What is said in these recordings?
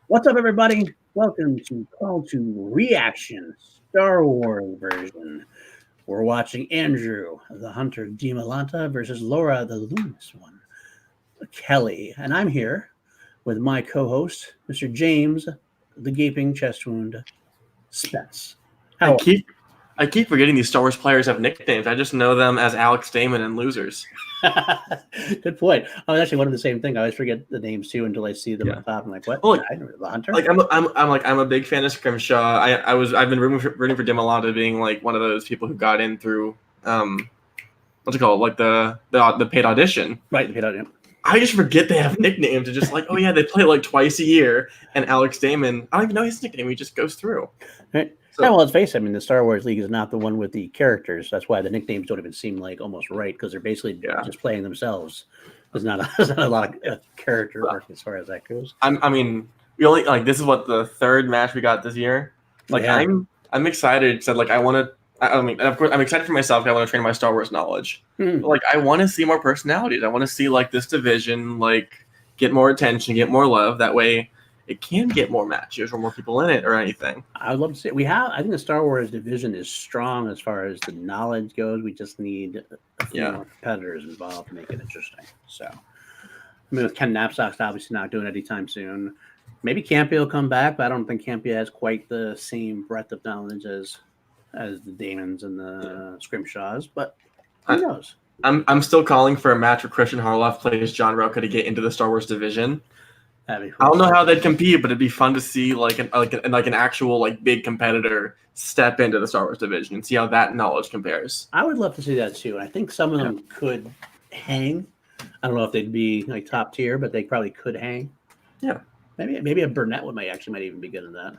What's up, everybody? Welcome to Call to Reaction Star Wars version. We're watching Andrew, the Hunter Dimalanta, versus Laura, the Luminous One, Kelly. And I'm here with my co host, Mr. James, the Gaping Chest Wound, Spence. I How keep I keep forgetting these Star Wars players have nicknames. I just know them as Alex Damon and Losers. Good point. I was actually one of the same thing. I always forget the names too until I see them Yeah. up top. I'm like, what? Well, I know the Hunter? I'm a big fan of Scrimshaw. I've been rooting for Dimalanta being like one of those people who got in through what's it called, like the paid audition. Right, the paid audition. I just forget they have nicknames. It's just like, oh yeah, they play like twice a year. And Alex Damon, I don't even know his nickname. He just goes through. Right. So, Yeah, well, let's face it. I mean, the Star Wars League is not the one with the characters. That's why the nicknames don't even seem like almost right because they're basically just playing themselves. There's not a lot of character work as far as that goes. I mean, we only like this is what the third match we got this year. Like Yeah. I'm excited. Said like I want to. I mean, and of course, I'm excited for myself. I want to train my Star Wars knowledge. Hmm. But, like, I want to see more personalities. I want to see like this division like get more attention, get more love. That way, it can get more matches or more people in it or anything. I would love to see it. I think the Star Wars division is strong as far as the knowledge goes. We just need a few more competitors involved to make it interesting. So, I mean, with Ken Knapsack's obviously not doing it anytime soon. Maybe Campy will come back, but I don't think Campy has quite the same breadth of knowledge as the Damons and the Scrimshaws. But who knows? I'm still calling for a match where Christian Harloff plays John Roca to get into the Star Wars division. That'd be cool. I don't know how they'd compete, but it'd be fun to see like an actual like big competitor step into the Star Wars division and see how that knowledge compares. I would love to see that too. I think some of them could hang. I don't know if they'd be like top tier, but they probably could hang. Yeah, maybe a Burnett might even be good in that.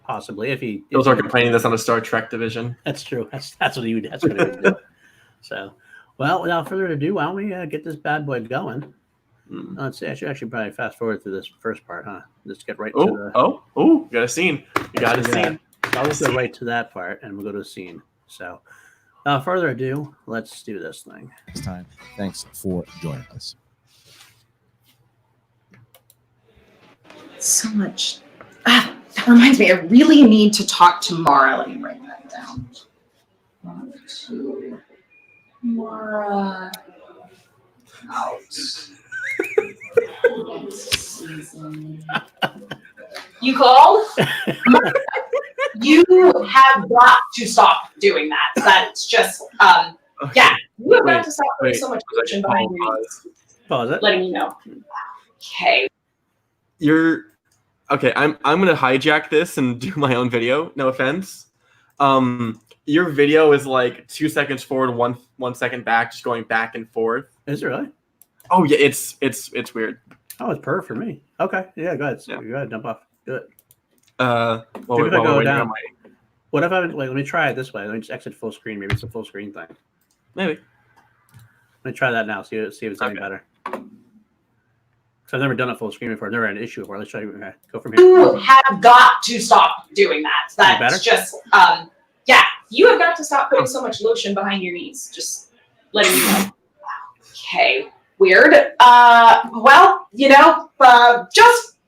Possibly if he. Those are complaining that's on a Star Trek division. That's true. That's what he would. That's what he would do. So, well, without further ado, why don't we get this bad boy going? Let's see. I should actually probably fast forward through this first part, huh? Just get right to the. You got a scene. You got a scene. I'll just go right to that part, and we'll go to the scene. So, without further ado, let's do this thing. Next time. Thanks for joining us. So much. That reminds me, I really need to talk to Mara. Let me write that down. 1, 2. Mara. Out. You called? You have got to stop doing that. That's just, yeah. You have got to stop putting so much emotion behind your knees. Pause it. Letting you know. Okay. Okay, I'm gonna hijack this and do my own video. No offense. Your video is like 2 seconds forward, one second back, just going back and forth. Is it really? Oh yeah, it's weird. Oh, it's perfect for me. Okay, yeah, go ahead. Go ahead, dump off. Do it. Well, if I go down. What if I let me try it this way? Let me just exit full screen. Maybe it's a full screen thing. Maybe. Let me try that now. See if it's any better. I've never done a full screen before. I've never had an issue before. Let's try to go from here. You have got to stop doing that. That's just, yeah. You have got to stop putting so much lotion behind your knees. Just letting you know. Okay. Weird. Well, just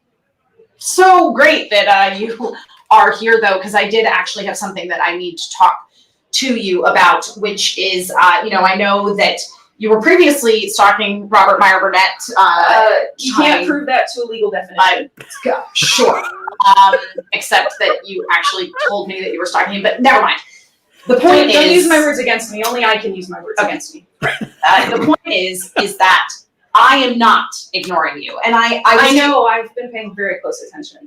so great that you are here, though, because I did actually have something that I need to talk to you about, which is, I know that you were previously stalking Robert Meyer Burnett. You can't prove that to a legal definition. Sure. Except that you actually told me that you were stalking him, but never mind. The point Don't use my words against me. Only I can use my words against me. The point is that I am not ignoring you, and I know I've been paying very close attention.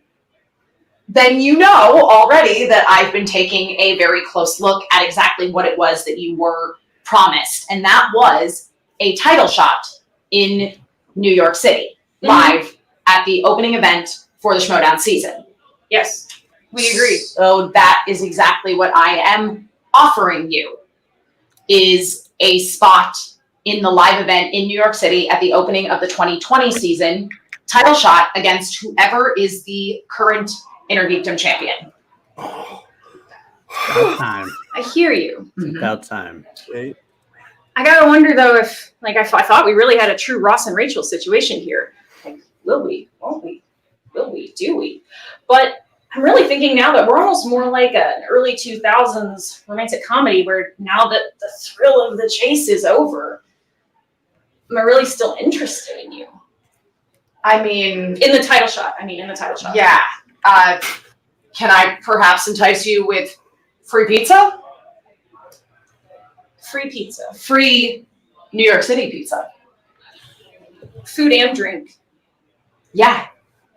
Then you know already that I've been taking a very close look at exactly what it was that you were promised, and that was a title shot in New York City, live at the opening event for the Schmodown season. Yes, we agree. So that is exactly what I am offering you, is a spot in the live event in New York City at the opening of the 2020 season, title shot against whoever is the current Intergeekdom champion. About time. I hear you. About time. Okay. I gotta wonder though if, like, I thought we really had a true Ross and Rachel situation here. Like, will we? Won't we? Will we? do we? But I'm really thinking now that we're almost more like an early 2000s romantic comedy where now that the thrill of the chase is over, am I really still interested in you? I mean, In the title shot. yeah. Can I perhaps entice you with free pizza? Free pizza. Free New York City pizza. Food and drink. Yeah.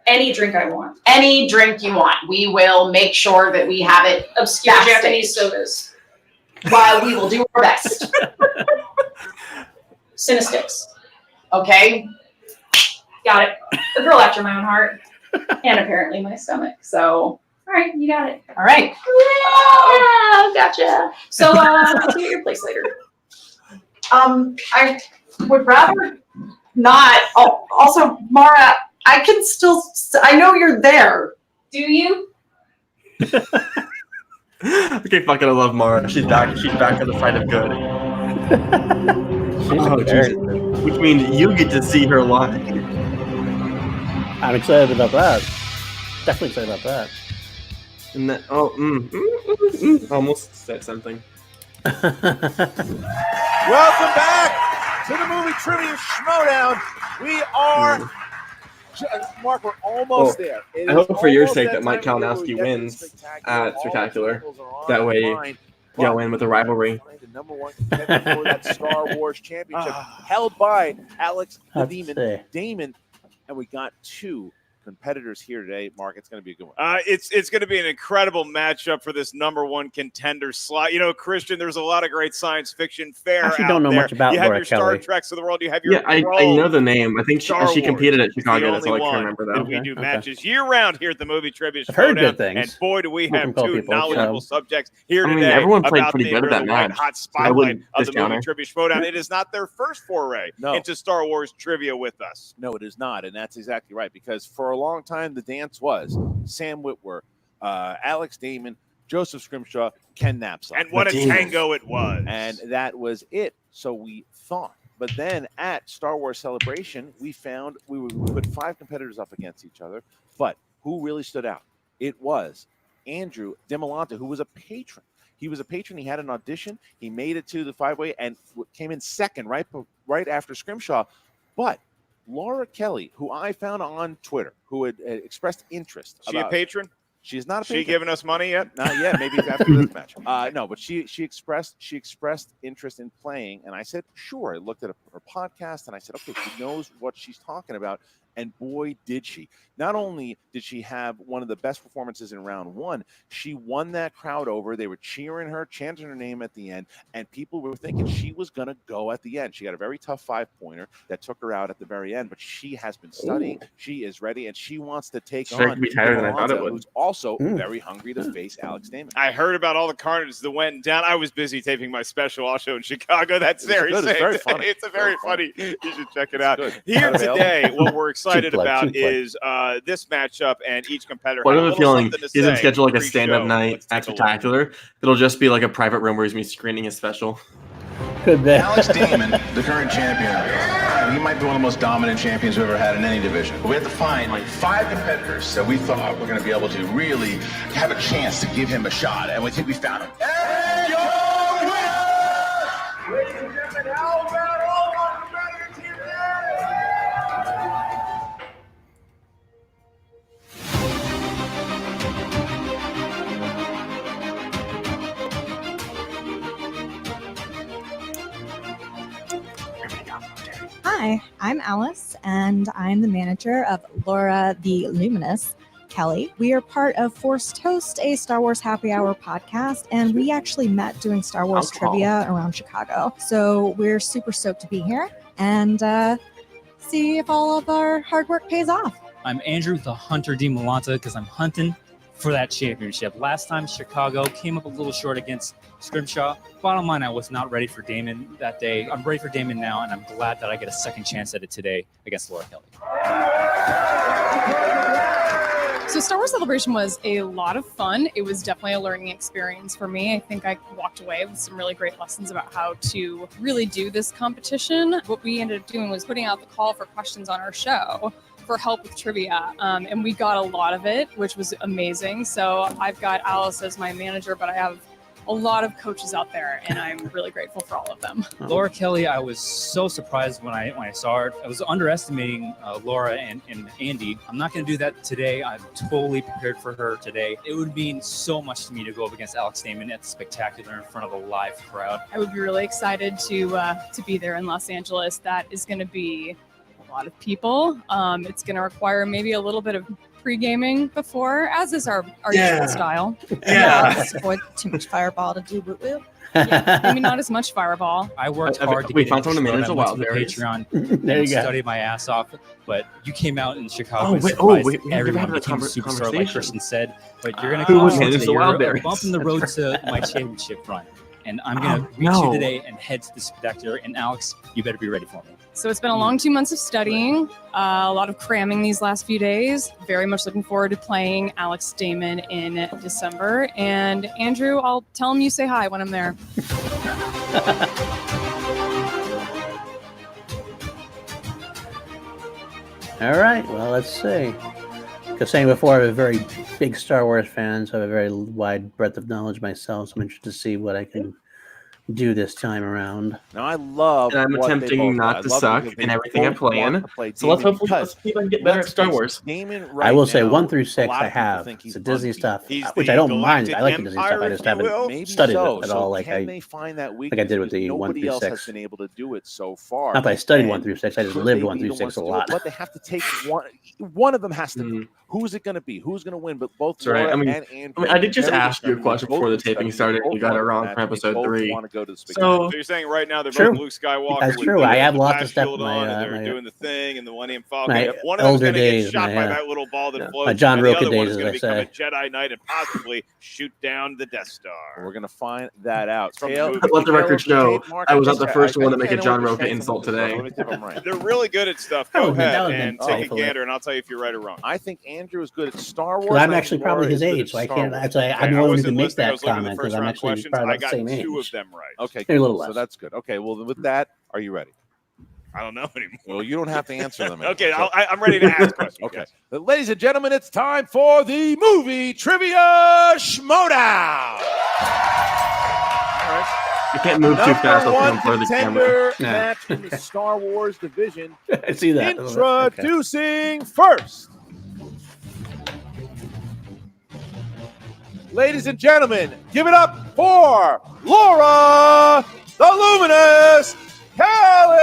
Any drink I want. Any drink you want. We will make sure that we have it. Obscure backstage. Japanese sodas. While we will do our best. Cinesticks. Okay? Got it. A girl after my own heart. And apparently my stomach. So, all right, you got it. All right. Yeah, gotcha. So, I'll see you at your place later. I would rather not. Oh, also, Mara, I can still. I know you're there. Do you? Okay, fucking, I love Mara. She's back. She's back in the fight of good. Oh, Jesus. Which means you get to see her live. I'm excited about that. Definitely excited about that. And that, almost said something. Welcome back to the movie trivia Schmodown. We are, Mark. We're almost there. It I hope is for your almost sake that time Mike of year where Kalinowski we get wins to the at Spectacular. All the tables are on That the way, line. go in with a rivalry. The number one contender for that Star Wars championship, held by Alex the Let's Demon see. Damon, and we got two competitors here today. Mark, it's going to be a good one. It's going to be an incredible matchup for this number one contender slot. You know, Christian, there's a lot of great science fiction fare. I actually don't know much about You have Laura your Star Kelly. Treks of the world. You have your Yeah, I know the name. I think Star she competed at Wars is Chicago. the That's all I only can one remember, that though. we do Okay. matches year round here at the Movie Trivia I've heard Showdown, good things. and boy, do we Not have from cool two people, knowledgeable so. subjects here I mean, today. everyone played about pretty being good at under that the white match, hot so I wouldn't spotlight of the discount Movie her. Trivia Showdown. It is not their first foray No. into Star Wars trivia with us. No, it is not, and that's exactly right. Because for a long time, the dance was Sam Witwer, Alex Damon, Joseph Scrimshaw, Ken Knapsack. And what a Demons. tango it was. And that was it. So we thought. But then at Star Wars Celebration, we found we put 5 competitors up against each other. But who really stood out? It was Andrew Dimalanta, who was a patron. He was a patron. He had an audition. He made it to the 5-way and came in second right after Scrimshaw. But Laura Kelly, who I found on Twitter, who had expressed interest. She a patron? She's not a She patron. giving us money yet? Not yet. Maybe after this match. No, but she expressed interest in playing, and I said sure. I looked at her podcast, and I said, okay, she knows what she's talking about, and boy, did she! Not only did she have one of the best performances in round one, she won that crowd over. They were cheering her, chanting her name at the end, and people were thinking she was going to go at the end. She got a very tough 5-pointer that took her out at the very end, but she has been studying. Ooh. She is ready, and she wants to take Sure, on be tighter than I thought it Dimalanta, would. who's also very hungry to face Alex Damon. I heard about all the carnage that went down. I was busy taping my special also in Chicago. That's very good. It's very funny. It's a very funny. You should check it out. Good. Here today, what we're excited Cheap plug, about cheap plug. is this matchup, and each competitor. What has are a the little feeling? something to He's going to say schedule like a pre-show. stand-up night Let's at take a look. Spectacular. It'll just be like a private room where he's going to be screening his special. Could be. Alex Damon, the current champion, he might be one of the most dominant champions we've ever had in any division. We had to find like 5 competitors that we thought were going to be able to really have a chance to give him a shot, and we think we found him. And your winner! Ladies and gentlemen, how about all our competitors here today? Hi, I'm Alice, and I'm the manager of Laura the Luminous Kelly. We are part of Forced Toast, a Star Wars happy hour podcast, and we actually met doing Star Wars trivia around Chicago. So we're super stoked to be here and see if all of our hard work pays off. I'm Andrew the Hunter Dimalanta because I'm hunting for that championship. Last time Chicago came up a little short against Scrimshaw. Bottom line, I was not ready for Damon that day. I'm ready for Damon now, and I'm glad that I get a second chance at it today against Laura Kelly. So Star Wars Celebration was a lot of fun. It was definitely a learning experience for me. I think I walked away with some really great lessons about how to really do this competition. What we ended up doing was putting out the call for questions on our show for help with trivia, and we got a lot of it, which was amazing. So I've got Alice as my manager, but I have a lot of coaches out there, and I'm really grateful for all of them. Laura Kelly, I was so surprised when I saw her. I was underestimating Laura and Andy. I'm not going to do that today. I'm totally prepared for her today. It would mean so much to me to go up against Alex Damon at Spectacular in front of a live crowd. I would be really excited to be there in Los Angeles. That is going to be a lot of people. It's going to require maybe a little bit of pre-gaming before, as is our usual style. Avoid too much Fireball to do woo-woo. Yeah, maybe not as much Fireball. I worked I- hard to we get found into someone to manage Charlotte. the I went to wild the berries. Patreon There you and go. studied my ass off, but you came out in Chicago. Oh, and wait, surprised we never everyone had that became a superstar, like conversation. Kristen said. But you're going to Who come was out managed today. the wild You're a berries? bump in the road to my championship run. And I'm going to reach no. you today and head to the Spectacular. And Alex, you better be ready for me. So it's been a long 2 months of studying, a lot of cramming these last few days. Very much looking forward to playing Alex Damon in December. And Andrew, I'll tell him you say hi when I'm there. All right. Well, let's see. Because saying before, I'm a very big Star Wars fan, so I have a very wide breadth of knowledge myself. So I'm interested to see what I can do this time around. Now I love. And I'm what they attempting both not do. to I love suck because in they everything I both play want in. to play So let's Damon hopefully because see if I can get better at Star face it, Wars. Damon I right will say now, 1 through a 6 lot I of people have. think he's It's the Disney unbeaten. stuff, He's which the I don't mind. Galactic I like the Disney stuff. I Empire, just if you haven't will. Maybe studied so. it at So all. Like can they find that weakness? I did with Because the 1 nobody through else has 6. been able to do it so far. Not that I studied And 1 through 6. I just could lived they 1 be through the ones 6 a to do it? lot. But they have to take one. One of them has to. Who's it going to be? Who's going to win? But both That's right. Laura I mean, and Andrew. I did just very ask you a determined. question Both before the been taping studying. started. Both You got it want wrong match, for and they episode both 3. want to go to the So So you're saying right now they're True. both Luke Skywalker That's with true. the, I have the lots of blast stuff shield in my, on, and they're my, doing the thing, and the Millennium Falcon. my If one of them's elder going to get days, shot my, by that little ball that floats, my John and the Roca other one days, is as going I to become a say. Jedi Knight and possibly shoot down the Death Star. We're going to find that out. From the Tail- movie. let the record show, Tape mark, I was not just- the first one to make a can't John know what Roca you're saying insult from this, today. so let me see if I'm right. They're really good at stuff. That Go was meant- ahead that was and meant take a playfully. gander, and I'll tell you if you're right or wrong. I think Andrew is good at Star Wars. Because I'm and I actually think probably Laura his is good age, at so I Star can't. Wars. That's why Okay, I'm the I only one who wasn't can make listening. I that was looking at comment the because first I'm round actually questions. probably I about the got same age. 2 of them right. Okay, Maybe a little so less. that's good. Okay, well, with that, are you ready? I don't know anymore. Well, you don't have to answer them. Anymore. Okay, So- I'm ready to ask questions. Okay. Yes. Ladies and gentlemen, it's time for the movie trivia schmodown. You can't move too fast. Number I'll one come blur the camera. contender Yeah. match in the Star Wars division. I see that. Okay. Introducing first. Ladies and gentlemen, give it up for Laura the Luminous Kelly.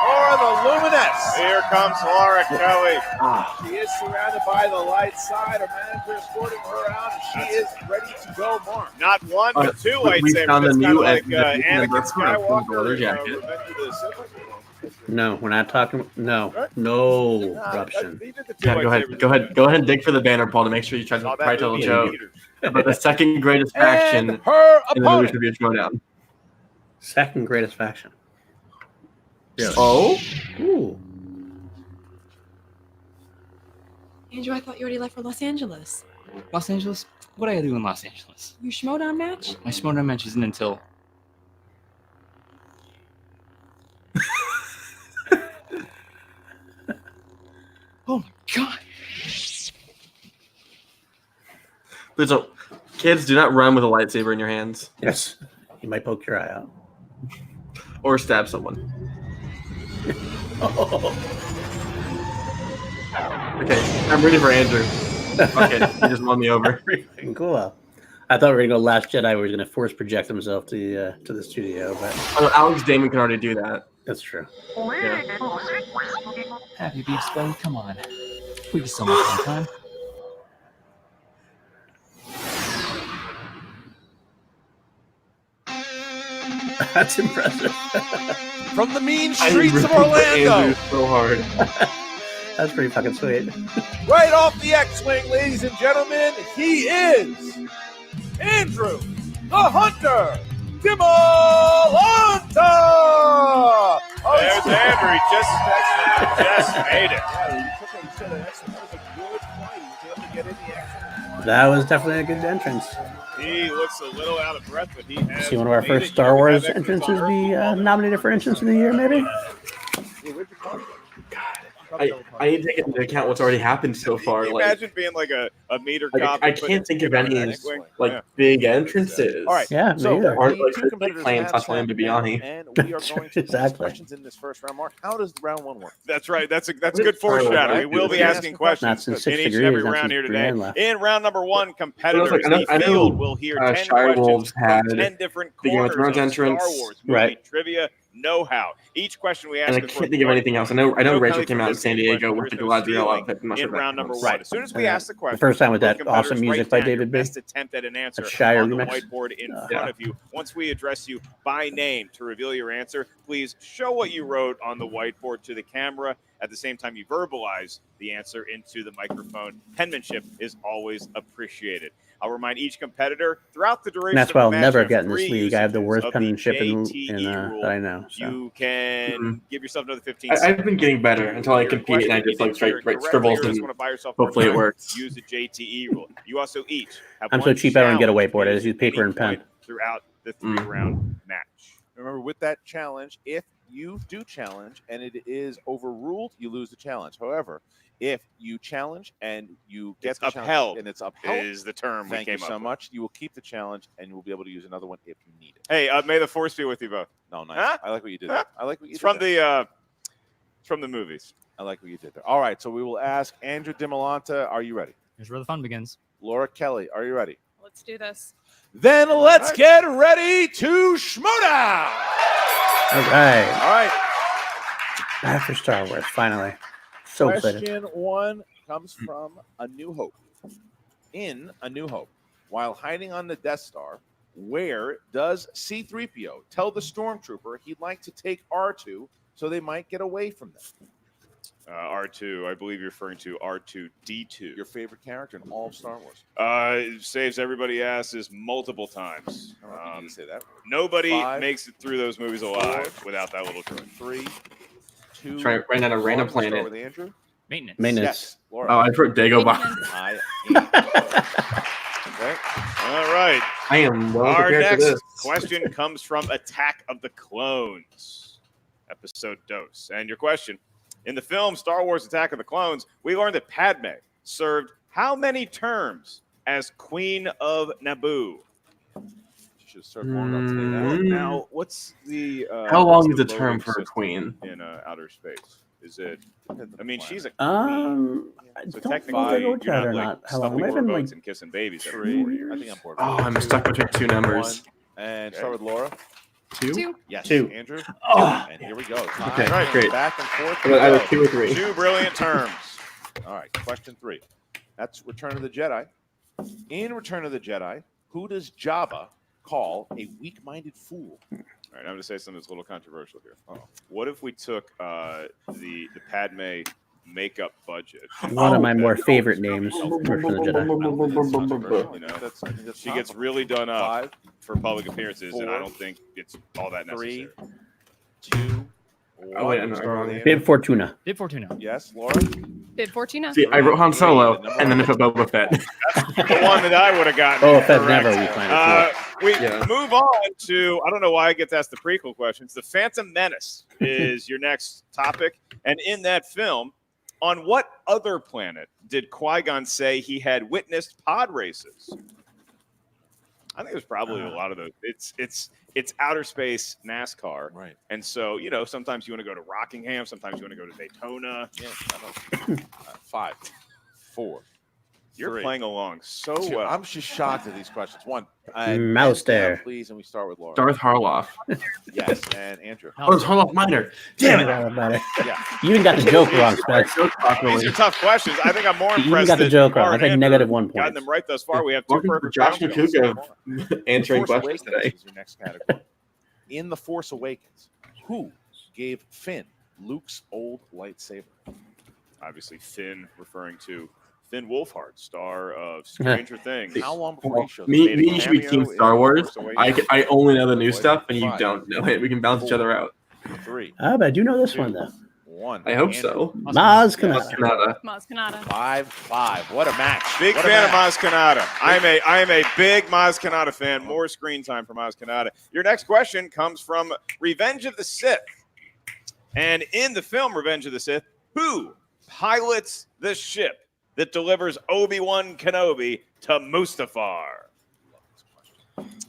Laura the Luminous. Here comes Laura Kelly. She is surrounded by the light side. Her manager is escorting her out, and she is ready to go, Mark. Not one, but 2 we lightsabers. found a That's new kind of like ethnic Anakin member from the Skywalker. Leather Jacket. Revenge of the Sith. No, we're not talking. No, Right? no corruption. These are the 2 Yeah, go lightsabers. ahead and dig for the banner, Paul, to make sure you try to Saw that probably tell the movie joke in theaters. about the second greatest faction And her in the movie opponent. trivia showdown. Second greatest faction. Oh, Ooh. Andrew, I thought you already left for Los Angeles. Los Angeles? What do I do in Los Angeles? Your Schmodown match? My Schmodown match isn't until. Oh my god! please don't. Kids, do not run with a lightsaber in your hands Yes. You might poke your eye out. or stab someone. Okay, I'm ready for Andrew. Okay, he just won me over. Pretty fucking cool. I thought we were gonna go Last Jedi. We were gonna force project himself to the studio, but Oh, Alex Damon can already do that. that's true. Yeah. Happy Beef Spelly, come on. We can still make some time. That's impressive. From the mean I streets of rooted for Andrew Orlando, so hard. That's pretty fucking sweet. right off the X-Wing, ladies and gentlemen, he is Andrew the Hunter Dimalanta. Oh, There's Andrew. He just made it. That was definitely a good entrance. He looks a little out of breath, but he has. See one of our made first it. Star You Wars have extras entrances on Earth. be nominated for entrance of the year, maybe? I need to take into account what's already happened so far. Can you Like, imagine being like a meter cop? I can't think of any big entrances. All right. Yeah, So me either. Aren't the like two competitors playing have Tesla sat and down, Bibiani. and we are going to ask Exactly. questions in this first round. Mark, how does round 1 work? That's right. That's is good foreshadowing. right? We will be Yeah. asking questions Not since 6 in each and degrees, every not round since here today. Brienne left. In round number 1, competitors, I know- the field will hear 10 Shire questions Wolves from had 10 different the Game of corners Thrones of entrance. Star Wars movie Right. trivia know-how. Each question we ask And I is can't worth think of 1 anything else. I point. know No Rachel penalty came for out in missing San a Diego question. with the There is no Galadriel stealing outfit. I'm not sure in if that round number counts. 1. As soon as we And ask the question, the first time with both that awesome competitors music write by down your David B. best attempt at an answer That Shire on the remix. whiteboard in Yeah. front of you. Once we address you by name to reveal your answer, please show what you wrote on the whiteboard to the camera. At the same time, you verbalize the answer into the microphone. Penmanship is always appreciated. I'll remind each competitor throughout the duration And that's of why the I'll match, never you have get in this 3 league. I have the usages worst of penmanship JTE that rule. I know. So. You can Mhm. give yourself another 15 I've seconds. been getting better until I Your compete and I question, just you like didn't hear write it correctly scribbles or just and want to buy yourself more hopefully it time, works. use the JTE rule. You also each have I'm so one cheap I don't get a challenge whiteboard. I piece just use at paper any and pen. point throughout the 3-round match. Remember, with that challenge, if you do challenge and it is overruled, you lose the challenge. However, if you challenge and you get It's the upheld challenge and it's upheld, is the term we thank you came so up with. much. You will keep the challenge and you will be able to use another one if you need it. Hey, may the force be with you both. No, nice. Huh? I like what you did Huh? there. I like what you It's did from there. it's from the movies. I like what you did there. All right, so we will ask Andrew Dimalanta, are you ready? Here's where the fun begins. Laura Kelly, are you ready? Let's do this. Then let's get ready to schmodown. All right. All right. After Star Wars, finally. So excited. Question 1 comes from A New Hope. In A New Hope, while hiding on the Death Star, where does C-3PO tell the stormtrooper he'd like to take R2 so they might get away from them? R2, I believe you're referring to R2-D2. Your favorite character in all of Star Wars. It saves everybody asses multiple times. I don't know if you need to say that. Nobody 5, makes it through those movies alive without that little droid. 3, 2, Try right on a random 1. Start planet. with Andrew. Maintenance. Maintenance. Yes, Laura. Oh, I've heard Dagobah. I okay. All right. I am well Our prepared for next this. question comes from Attack of the Clones, episode Dose. And your question, in the film Star Wars Attack of the Clones, we learned that Padme served how many terms as Queen of Naboo? She should have served longer, I'll tell you that. Well, now, what's the How what's long is the voting term for a system queen? in outer space? Is it? I mean, she's a queen. I So don't know if technically, I go you're with that not or like not. How long? stuffing Might have more been votes like and kissing babies every 3 4 years. I think I'm bored. Oh, I'm stuck between 2 numbers. 1, and start with Laura. 2. Yes, 2. Andrew. Oh. And here we go. Okay, Time. great. Back and forth. I got either 2 or 3. 2 brilliant terms. All right, question 3. That's Return of the Jedi. In Return of the Jedi, who does Jabba call a weak-minded fool? All right, I'm going to say something that's a little controversial here. What if we took the Padme makeup budget? one of my more favorite names. Return of the Jedi. You know, I think that's she gets really done up 5, for public appearances, and I 4, don't think it's all that 3, necessary. 2, 1. Oh, wait, I know, Start with I know. Andrew. Bib Fortuna. Bib Fortuna. Yes, Laura. Bib Fortuna. See, I wrote Han Solo, and then I put Boba Fett. The one that I would have gotten. Oh, Fett correct. never weak-minded We Yeah. move on to, I don't know why I get to ask the prequel questions. The Phantom Menace is your next topic. And in that film, on what other planet did Qui-Gon say he had witnessed pod races? I think there's probably a lot of those. It's outer space NASCAR. Right. And so, sometimes you want to go to Rockingham, sometimes you want to go to Daytona. Yeah, I know. 5, 4. You're 3, playing along so 2. well. I'm just shocked at these questions. 1. Mouse there. Please, and we start with Laura. Darth Harloff. Yes, and Andrew. Oh, it's Harloff Minor. Damn it. Yeah. You even got the joke wrong, Spence. These are tough questions. I think I'm more You impressed. even got the that joke wrong. Mar That's and like Andrew -1 have gotten point. them right thus far. We have 2 Welcome to perfect Josh rounds. Nakuga answering Force questions Awakens today. is your next category. In The Force Awakens, who gave Finn Luke's old lightsaber? Obviously, Finn referring to Finn Wolfhard, star of Stranger Things. How long before he shows Me, up? me, you should be cameo Team in Star The Wars. Force Awakens. I only know the new stuff, and you 5, don't know it. We can balance each other out. 3, Ah, but I do know this one, though. 1. I hope Andrew. so. Maz That's Kanata. Canada. Maz Kanata. 5. What a match. Big What a fan of match. Maz Kanata. I am a big Maz Kanata fan. More screen time for Maz Kanata. Your next question comes from Revenge of the Sith. And in the film Revenge of the Sith, who pilots the ship that delivers Obi-Wan Kenobi to Mustafar?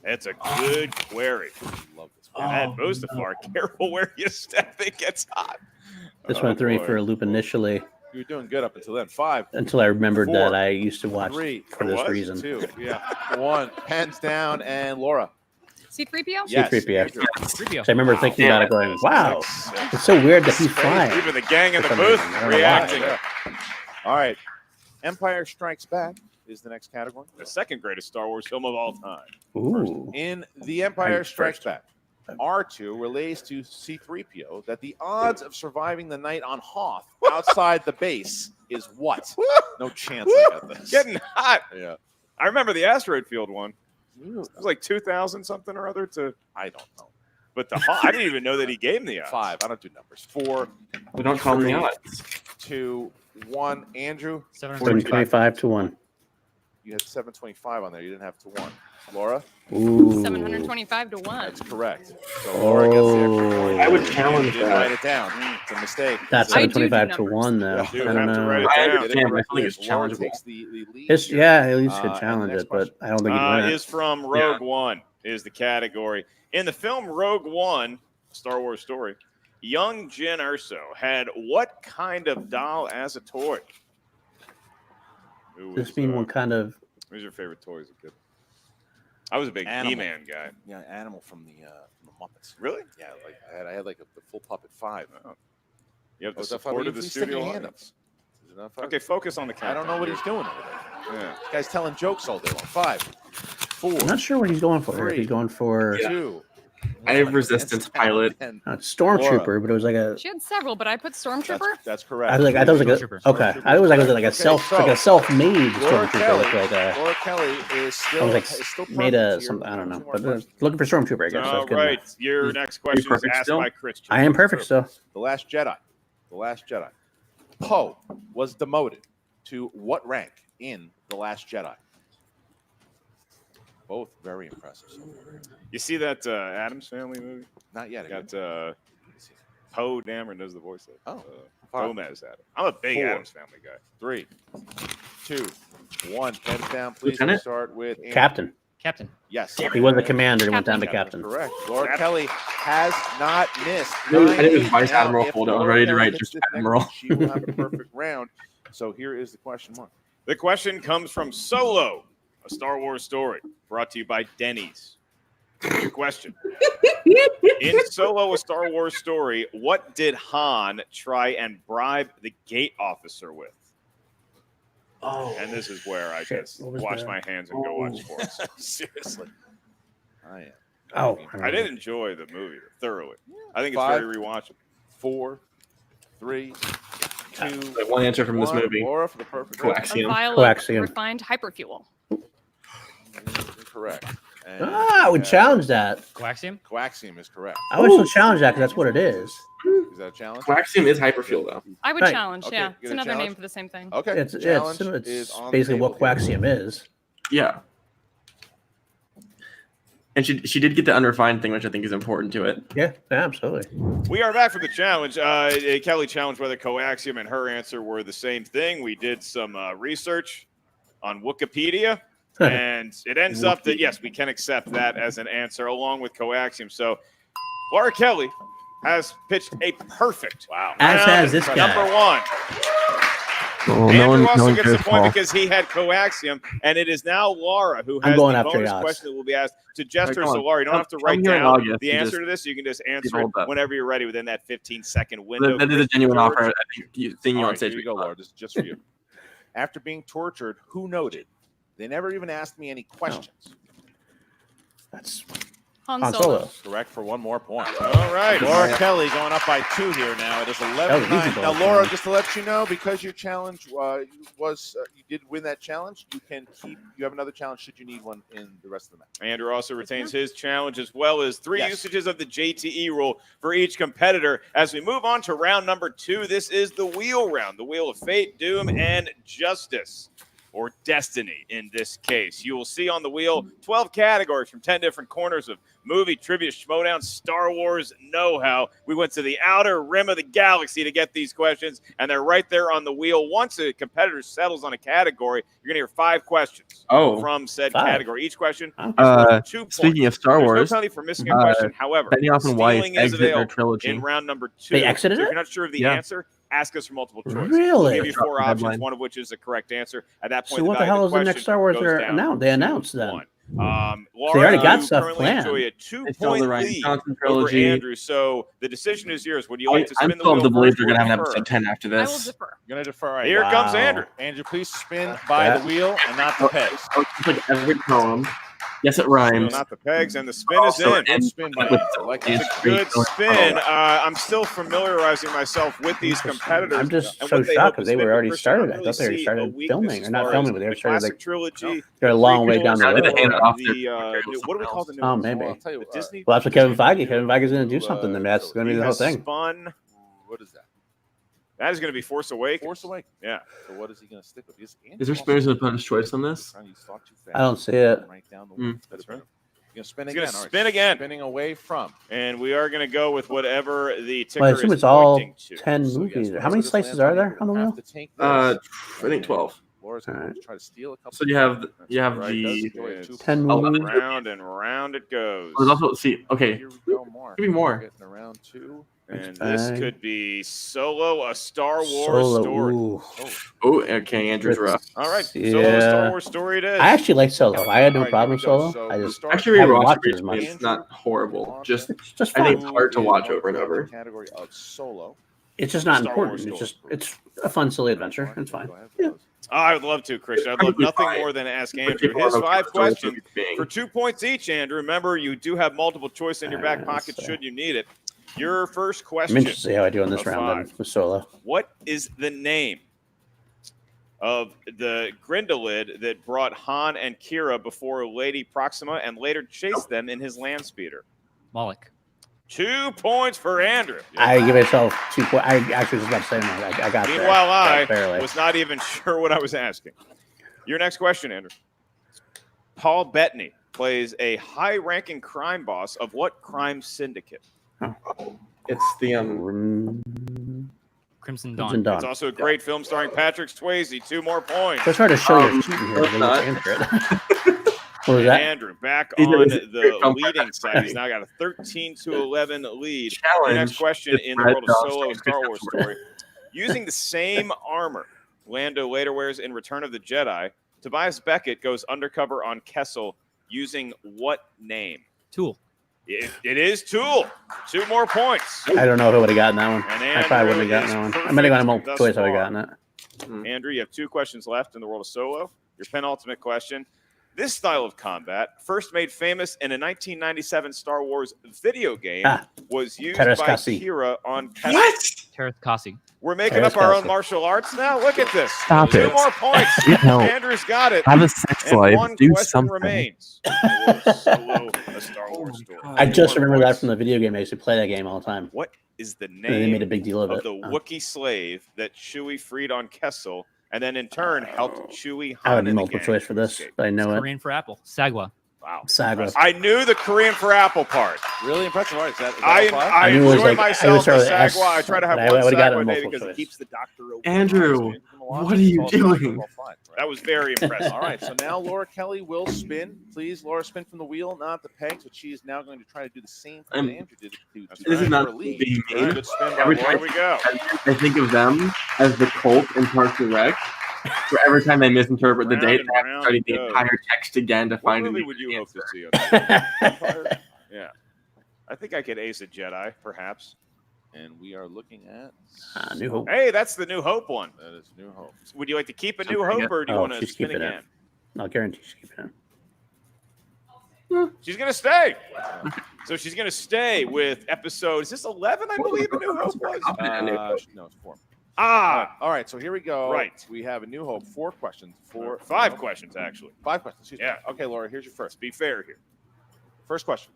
It's a good query. And Mustafar, careful where you step, it gets hot. This one threw me for a loop initially. You were doing good up until then. 5. Until I remembered 4, that I used to watch 3, for this reason. 2, 1. Pens down, and Laura. C-3PO? Yes. C-3PO. So I remember thinking about it going, wow, it's so weird that he's flying. Even the gang in the For some booth reason. I don't know reacting. why. All right. Empire Strikes Back is the next category. The second greatest Star Wars film of all time. Ooh. In The Empire Strikes Back, R2 relays to C-3PO that the odds of surviving the night on Hoth outside the base is what? No chance I got this. Getting hot. Yeah. I remember the asteroid field one. It was like 2,000 something or other to. I don't know. But the I didn't even know that he gave him the odds. 5. I don't do numbers. 4. We don't call them the 3, odds. 2, 1. Andrew. 725 to 1. You had 725 on there. You didn't have to 1. Laura. Ooh. 725 to 1. That's correct. So Laura gets the extra point. I would challenge You didn't that. write it down. It's a mistake. That's I do 725 to 1, though. You I don't have to know. write it I down. understand, but I think it's Laura challengeable. takes the lead It's, here. yeah, at least could and challenge next it, but I don't think he'd win it. Is from Rogue One is the category. In the film Rogue One, Star Wars story, young Jyn Erso had what kind of doll as a toy? This mean what kind of... Who's your favorite toy as a kid? I was a big Animal. He-Man guy. Yeah, animal from the Muppets. Really? Yeah, like I had like the full puppet 5. You have the Was that support five? of the Please stick studio your hand up. audience. Is it not 5? Okay, focus on the I camera. don't know what he's doing over there. Yeah. This guy's telling jokes all day long. 5, 4, I'm not sure what he's going for. If he's going for... 2. I have Resistance pilot. Stormtrooper, but it was like a... She had several, but I put Stormtrooper. That's correct. I thought it was like a... Okay. I was like a self-made Laura Stormtrooper. Kelly, Like a... Laura Kelly is still, I was like is still made perfect a here. some I don't know, 2 more but questions. looking for Stormtrooper, I guess. All right. Your next question is perfect asked still? by Christian. I am perfect still. The Last Jedi. The Last Jedi. Poe was demoted to what rank in The Last Jedi? Both very impressive. You see that Addams Family movie? Not yet. Got Poe Dameron does the voice of it. Five. Gomez Adam. I'm a big 4, Addams Family guy. 3, 2, 1. Pens down, please. Lieutenant? We'll start with Andrew. Captain. Captain. Yes. He was the commander and went down to Captain. captain. Correct. Laura Kelly has not missed. I did his 9-8. Vice Now, Admiral if folder. I was Laura ready to Kelly write hits just this next Admiral. one, She will have a perfect round. So here is the question mark. The question comes from Solo, a Star Wars story, brought to you by Denny's. Your question. In Solo, a Star Wars story, what did Han try and bribe the gate officer with? Oh. And this is where I just What was wash that? my hands and go watch sports. Seriously. I am. Oh. I did enjoy the movie thoroughly. I think it's 5, very rewatchable. 4, 3, 2. Like one answer from this 1. movie. Laura for the perfect A Coaxium. vial Coaxium. of refined hyperfuel. Correct. And I would challenge that. Coaxium? Coaxium is correct. I would still challenge that because that's what it is. Is that a challenge? Coaxium is hyperfuel, though. I would Right. challenge, Okay, yeah. get It's a another challenge? name for the same thing. Okay. It's challenge is it's on the basically what table here. coaxium is. Yeah. And she did get the unrefined thing, which I think is important to it. Yeah, absolutely. We are back for the challenge. Kelly challenged whether coaxium and her answer were the same thing. We did some research on Wikipedia, and it ends up that, yes, we can accept that as an answer along with coaxium. So Laura Kelly has pitched a perfect As round. has this guy. Number one. Well, Andrew also gets the point because he had coaxium, and it is now Laura who I'm has going the after bonus odds. question that will be asked to Jester. Come on. So, Laura, you don't have to I'm write here in down August. the You answer just- to this. You can just answer hold it up. whenever you're ready within that 15-second window. That is a genuine George. offer. I think thing you All want right, to say here you go, Laura. This is just for you. After being tortured, who noted? They never even asked me any questions. That's Han Han Solo. Solo. Correct for one more point. All right. Laura Kelly going up by 2 here now. It is 11-9. That was easy Now, ball, Laura, Kelly. just to let you know, because your challenge was you did win that challenge, you can keep. You have another challenge should you need one in the rest of the match. Andrew also retains his challenge as well as 3 Yes. usages of the JTE rule for each competitor. As we move on to round number 2, this is the wheel round, the wheel of fate, doom, and justice. or destiny in this case. You will see on the wheel 12 categories from 10 different corners of movie, trivia, schmodown, Star Wars know-how. We went to the outer rim of the galaxy to get these questions, and they're right there on the wheel. Once a competitor settles on a category, you're going to hear 5 questions from said category. Each question is worth 2 points. Speaking of Star Wars, there's no penalty for missing a question. However, stealing is available in round number 2. They exited so if it? you're not sure of the answer, ask us for multiple choice. Really? We'll give you 4 options, one of which is the correct answer. At that point, So what the hell is the next Star Wars they're announced? They announced then. Laura, they already got stuff currently planned. enjoy a 2-point lead over Andrew. So the decision is yours. Would you like to I'm spin the still wheel? of the belief first they're or going to have an defer? episode 10 after this. I will defer. You're gonna defer. Right? Here comes Andrew. Andrew, please spin by the wheel and not the pegs. It's like every poem. Yes, it rhymes. Not the pegs, and the spin is in. Spin by It's a good spin. I'm still familiarizing myself with these competitors. I'm just and so what they shocked hope because to they were spin. already Christian, started. I I thought they already see a started weakness filming, as or not far filming, as but they the were started classic like trilogy. they're a long way down the How did they road. hand it off What do we call the new Oh, ones? maybe. Well, I'll tell you The what, Disney. Well, that's what Kevin Feige. Kevin Feige's going to do something. Then that's going to be He the whole has thing. spun. What is that? That is going to be Force Awakens. Force Awakens. Yeah. So what is he going to stick with? Is there spinners in the choice on this? I don't see it. Right down the That's right. You're gonna spin He's again. gonna All right, spin again. Spinning away from. And we are going to go with whatever the ticker Well, I assume is it's all pointing to. 10 movies. How many slices are there on the wheel? I think 12. Laura's going to try to steal a couple. So you have the 10 movies. Round and round it goes. There's also okay. Here we go, more. Give me more. Getting around 2. And this could be Solo, a Star Wars Solo. story. Ooh. Oh, okay, Andrew's rough. All right, Yeah. Solo, a Star Wars story it is. I actually like Solo. I had no All right, problem with here we go. Solo. So I we'll just start- Actually, haven't rewatched watched it it as much. recently. It's not horrible. Just It's just I think fun. it's hard to watch over and over. Category of Solo. It's just not Star important. Wars It's a fun, silly adventure. It's fine. Yeah. I would love to, Christian. I'd love nothing more than ask Andrew people his are okay 5 with Star Wars questions movies being- for 2 points each, Andrew. Remember, you do have multiple choice in your back pocket should you need it. Your first I'm question. interested to see how I do on this of round then 5. with Solo. What is the name of the Grindelid that brought Han and Kira before Lady Proxima and later chased them in his land speeder? Moloch. 2 points for Andrew. I give myself 2 points. I actually was about to say that. I got there. Meanwhile, I barely. was not even sure what I was asking. Your next question, Andrew. Paul Bettany plays a high-ranking crime boss of what crime syndicate? It's the Crimson Crimson Dawn. Dawn. It's also a great film starring Patrick Swayze. 2 more points. Just try to show your cheating here. it's not. What was And that? Andrew back He's on a- the leading side. He's now got a 13-11 lead. Your Challenge next question is in the Red world of Dog Solo, a Star Star Wars Wars story. Using the same armor Lando later wears in Return of the Jedi, Tobias Beckett goes undercover on Kessel using what name? Tool. It is Tool. 2 more points. I don't know who would have gotten that one. And I probably wouldn't have Andrew gotten that is one. I might have gotten a perfect multiple thus choice. I would have far. gotten it. Andrew, you have 2 questions left in the world of Solo. Your penultimate question. This style of combat, first made famous in a 1997 Star Wars video game, was used by Terrascasi. Kira on Kessel. Terrace Kasi. We're making up our own Terrascasi. martial arts now. Look at this. Stop 2 it. more points. No. Andrew's got it. Have a sex And life. 1 Do question something. remains. Solo, a Star Wars story. I just 2 more remember that points. from the video game. I used to play that game all the time. What is the And they made a name big deal of of it. the Wookiee slave that Chewie freed on Kessel, and then in turn helped Chewie I Han would need and the multiple gang choice for to this, escape? but I know it. Korean for apple. Sagwa. Wow. Saga. I knew the Korean for apple part. Really impressive. All right, is that I all knew it was enjoy like- I myself was starting a with S, Sagwa. I try to have but I one would've gotten Sagwa a day multiple because it choice. keeps the doctor away. Andrew, what are you doing? That was very impressive. All right, so now Laura Kelly will spin. Please, Laura, spin from the wheel, not the pegs, but she is now going to try to do the same thing that Andrew did to This is not her lead. being All right, mean. good spin by Every Laura. time Here we go. I think of them as the cult in Parks and Rec. So every time they misinterpret the Round date, and they have to round study it the goes. entire text again to What find movie an would you hope to answer. see on that? Empire? Yeah. I think I could ace a Jedi, perhaps. And we are looking at New Hope. Hey, that's the New Hope one. That is New Hope. Would you like to keep a So New bring Hope, it. or do you Oh, want to she's spin keeping it. again? I'll guarantee she's keeping it. She's going to stay. So she's going to stay with episode, is this 11, I believe, a New Hope was? No, it's 4. Ah, All right, so here we go. Right. We have a New Hope. 4 questions. 5 questions, actually. 5 questions. Excuse me. Yeah. Okay, Laura, here's your first. Be fair here. First question.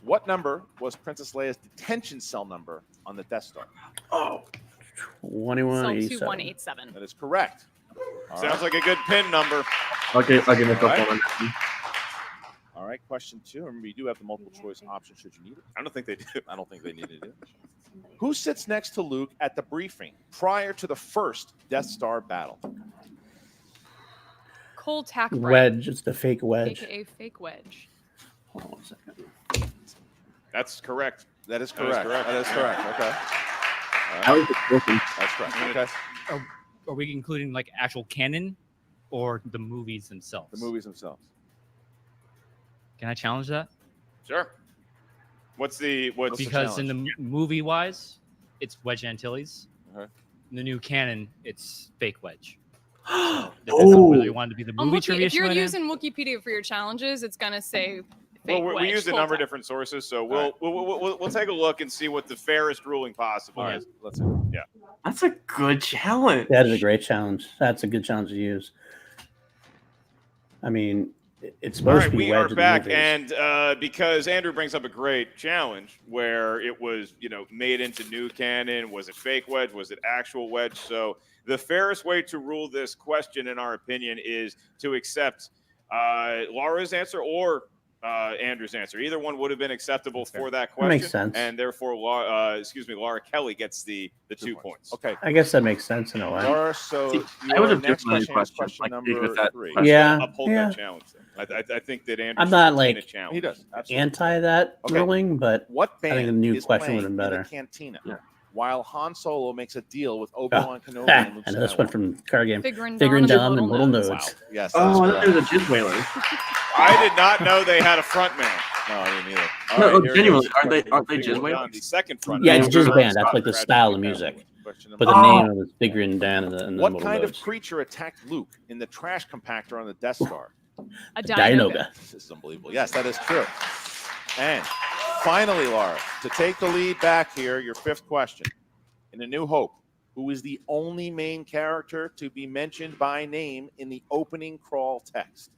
What number was Princess Leia's detention cell number on the Death Star? Oh, Cell 2187. 2187. That is correct. Sounds like a good pin number. I'll give myself All right. one on that one. All right, question 2. Remember, you do have the multiple choice option should you need it. I don't think they do. I don't think they needed it. Who sits next to Luke at the briefing prior to the first Death Star battle? Cole Tackbright, Wedge. It's the fake wedge. aka Fake Wedge. Hold on 1 second. That's correct. That is That is correct. correct. That is correct. Okay. I was just looking. That's correct. Okay. Are we including like actual canon or the movies themselves? The movies themselves. Can I challenge that? Sure. What's Because in the movie wise, it's Wedge Antilles. Uh-huh. In the new canon, it's Fake Wedge. So depends on whether you want to be the On movie Wiki, trivia if you're showdown. using Wikipedia for your challenges, it's gonna say Well, Fake we Wedge, used a Cole number of Tack- different sources, so we'll take a look and see what the fairest ruling possible All right. is. Let's see. Yeah. That's a good challenge. That is a great challenge. That's a good challenge to use. I mean, it's All supposed right, to be we Wedge are in the back, movies. and because Andrew brings up a great challenge where it was, made into new canon. Was it Fake Wedge? Was it actual Wedge? So the fairest way to rule this question, in our opinion, is to accept Laura's answer or Andrew's answer. Either one would have been acceptable for that question. Makes sense. And therefore, Laura Kelly gets the 2 points. Okay. I guess that makes sense in a way. Laura, so See, I your would have next given my question is question, question like, with number that 3. question. Yeah, Uphold yeah. that challenge. I think that Andrew I'm should not, retain like, a challenge. He does. Absolutely. Anti that Okay. ruling, but What I band think the new is question would playing have been in the better. cantina Yeah. while Han Solo makes a deal with Obi-Wan Kenobi Ah, and Luke and this one Skywalker? from card game. Figuring Figuring down down and and little Little nodes. Wow. Yes. that is Oh, I thought correct. there was a jizz whaler. I did not know they had a front man. No, I didn't either. All No, here genuinely, goes aren't they question jizz number whalers? The second front Yeah, man. it's Andrew just band. That's like the Scott style of Bradley. music. Question But number the Oh. name of it's figuring down in the What little kind of nodes. creature attacked Luke in the trash compactor on the Death Star? A Dinoga. Dinoga. This is unbelievable. Yes, that is true. And finally, Laura, to take the lead back here, your 5th question. In A New Hope, who is the only main character to be mentioned by name in the opening crawl text?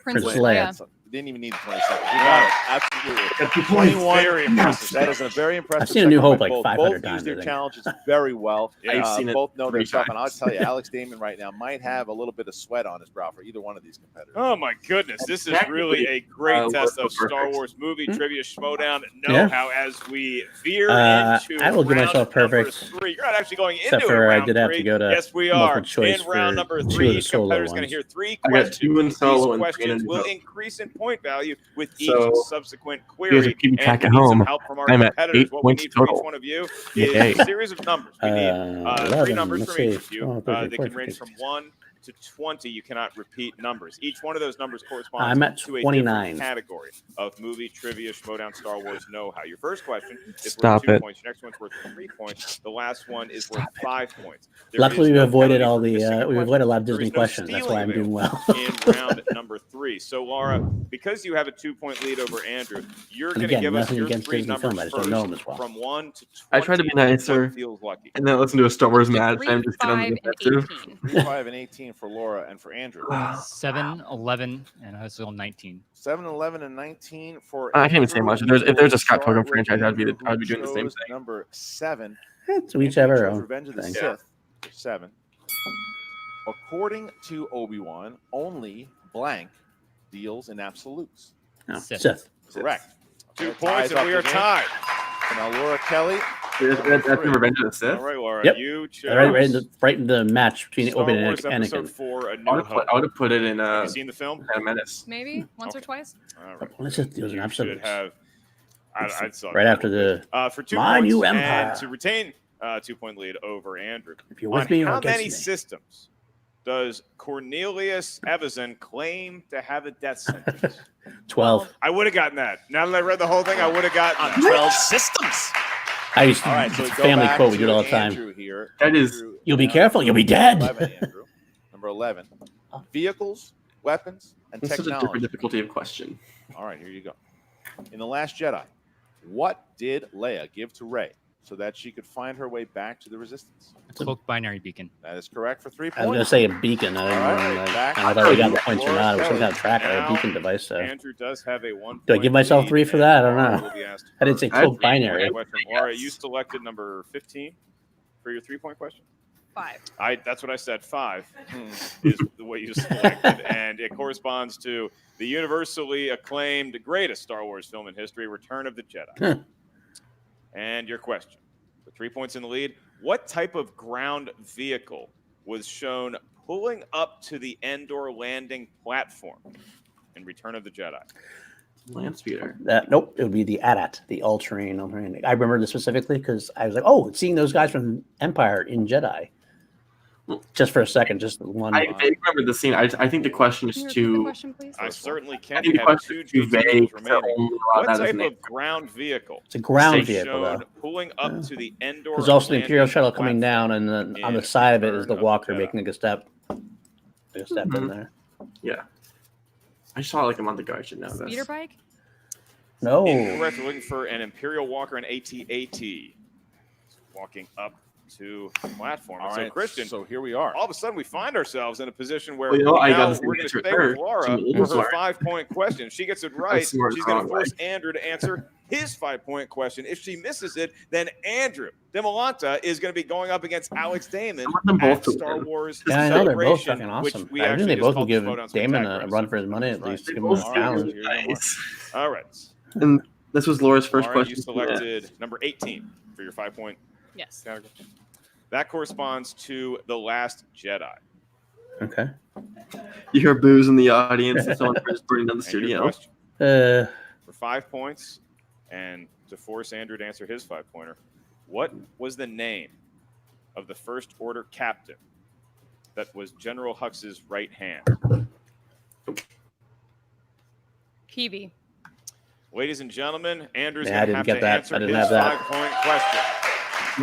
Princess Leia. Leia. You didn't even need 20 seconds. You got it. Absolutely. Got 2 points. 21. Very impressive. That is a very impressive. I've seen A New second Hope by like both. 500 Both times, use their I think. challenges very well. Yeah, I've seen it both know their 3 stuff, and I'll times. tell you, Alex Damon right now might have a little bit of sweat on his brow for either one of these competitors. Oh my goodness, this is really a great test of Star perfect. Wars movie trivia schmodown Hmm? Yeah. know-how as we veer into I will give round myself number perfect. 3. You're not actually going Except into for it, I round did have to 3. go to Yes, we multiple are. choice In round for number 2 of 3, the each solo competitor is going to ones. hear 3 I got questions. 2 in These solo and 3 questions in will vote. increase in point value with each So, subsequent you guys are query. keeping And track we at need some home. help from our I'm at competitors. 8 What we points need from total. each one of you Yay. is a series of numbers. We need 3 11, numbers let's from each see. of you. Oh, perfect, They can perfect, range from perfect. 1 to 20. You cannot repeat numbers. Each one of those numbers corresponds I'm at to a 29. different category of movie trivia, Schmodown, Star Wars know-how. Your first question is Stop worth 2 it. points. Your next one's worth 3 points. The last one is worth 5 points. There Luckily, is we no avoided penalty all for the. missing a We question. avoided a lot of There Disney is no questions. That's why I'm stealing doing well. in round number 3. So, Laura, because you have a 2-point lead over Andrew, you're But going to again, give us nothing your against 3 Disney numbers film. I just first, don't know them as well. from 1 to 20. I try to be nicer What feels lucky? and then listen to a Star Wars Up to match. 3, I'm just getting on 5, the and defensive. 18. 3, 5, and 18 for Laura and for Andrew. 7, 11, and I was still 19. 7, 11, and 19 for I can't even say Andrew. much. If there's a Scott Start Pilgrim with franchise, I'd be Andrew, who doing the same chose thing. Number 7. It's each Andrew have our chose own Revenge of the thing. Sith. For 7. According to Obi-Wan, only blank deals in absolutes. No, Sith. Sith. Correct. 2 That points, ties and up we the are game. tied. So now Laura Kelly. That's in Revenge of the Sith. All right, Laura, Yep. you chose Right in the match between Star Obi and Wars Episode Anakin. 4, A I New would Hope. have put it in Have you seen the film? Phantom Menace. Maybe once or twice. All right. What is it? Those are You episodes. should have. I saw Right that after a little bit. For 2 My points New Empire. and to retain 2-point lead over Andrew. If you're with On me or how against many me. systems does Cornelius Evison claim to have a death sentence? 12. I would have gotten that. Now that I read the whole thing, I would have gotten that. 12 systems. I used to. All right, so we it's go a family back quote. We to do it all the time. Andrew here. That is- Andrew, You'll be now careful, you'll be number dead. 11, Andrew. Number 11. Vehicles, weapons, and It's such a different technology. difficulty of question. All right, here you go. In The Last Jedi, what did Leia give to Rey so that she could find her way back to the Resistance? Cloak binary beacon. That is correct for 3 I was going to points. say a beacon. I All didn't right, know. back I thought we got the to points or Laura not. It was some Kelly. kind of tracker, Now, a beacon device. So Andrew does have a 1 do I give myself 3 for that? I don't know. Will be asked I didn't say first. cloak binary. Question. Laura, you selected number 15 for your 3-point question. 5. That's what I said. 5 is the way you selected, and it corresponds to the universally acclaimed greatest Star Wars film in history, Return of the Jedi. And your question, for 3 points in the lead, what type of ground vehicle was shown pulling up to the Endor landing platform in Return of the Jedi? Land speeder. Nope, it would be the AT-AT, the all-terrain. I remember this specifically because I was like, oh, seeing those guys from Empire in Jedi. Just for a second, just one. I remember the scene. I think the question is too. Question, please. I certainly I can. think the Have question 2 is too vague details to remaining. only allow What that as type an of ground vehicle? It's a ground is vehicle, shown though. pulling up to the Endor. There's also the Imperial landing shuttle coming platform down, and then on the in side of it is Return the of Walker Jedi. making a step in there. Yeah. I saw it like a month ago. I should know this. Speeder bike? No. Incorrect. We're looking for an Imperial Walker and AT-AT. Walking up to the platform. All So, right, Christian, so here we are. all of a sudden we find ourselves in a position where Well, you know, I now got the we're going to answer stay third. with Laura So for you're her smart. 5-point question. If she gets it right, smart she's going to wrong, force Andrew to answer his 5-point question. If she misses it, then Andrew Dimalanta is going to be going up against Alex Damon I want them both at to Star win. Wars Yeah, I know they're both Celebration, fucking awesome. which we I think actually they just both will called give this vote on Damon Spectacular a run for his money at Right. least. They Give him both a do. challenge. Here's your mark. Nice. All right. And this was Laura's first Laura, question. you selected number 18 for your 5-point Yes. category. That corresponds to The Last Jedi. Okay. You hear boos in the audience and someone is burning down the And your studio. question, for 5 points, and to force Andrew to answer his 5-pointer, what was the name of the First Order captain that was General Hux's right hand? Peavy. Ladies and gentlemen, Andrew's Yeah, I going to didn't have get to that. answer I didn't his have that. 5-point question.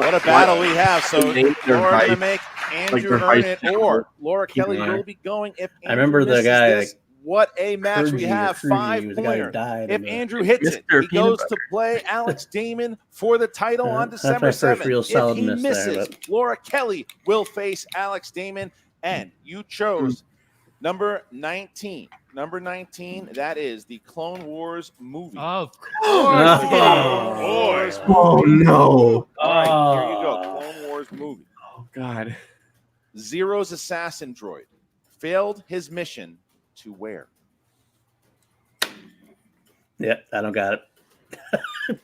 What a battle we have. So Names their Laura going to vice- make like Andrew their earn vice it, or chancellor. Laura Kelly Yeah. will be going if Andrew I remember the misses guy, this. What a match we Kurgi, have. or Kurgi, he was the guy who 5-pointer. died If in the- Andrew hits it, Mr. he Peanut goes Butter. to play Alex Damon for the title on That's December my first 7th. real If solid he miss there, misses, but- Laura Kelly will face Alex Damon, and you chose number 19. Number 19, that is the Clone Wars movie. Of Oh, boy. Oh no! All right, here you go. Oh. Clone Wars movie. Oh god! Zero's assassin droid failed his mission to where? Yeah, I don't got it. I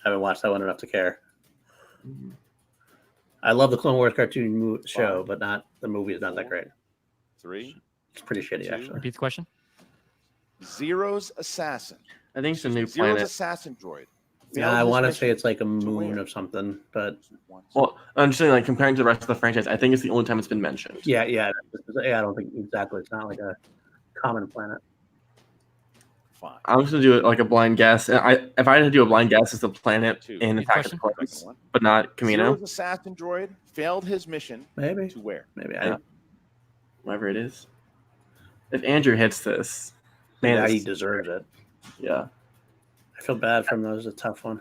haven't watched that one enough to care. I love the Clone Wars cartoon show, but not the movie is not that great. 3. It's pretty shitty, Two. actually. Repeat the question. Zero's assassin. I think it's a new Zero's planet. assassin droid. Yeah, failed I his want to mission say it's like a to moon where? of something, but Well, I'm just saying, like comparing to the rest of the franchise, I think it's the only time it's been mentioned. yeah, I don't think exactly. It's not like a common planet. Fine. I'm just gonna do it like a blind guess. And if I had to do a blind guess, it's the planet Two. in Repeat Attack of the question. Clones, Second one. but not Camino. Zero's assassin droid failed his mission Maybe, to where? maybe. Yeah. Whatever it is. If Andrew hits this, man, Yeah, he it's- deserves it. yeah. I feel bad for him. That was a tough one.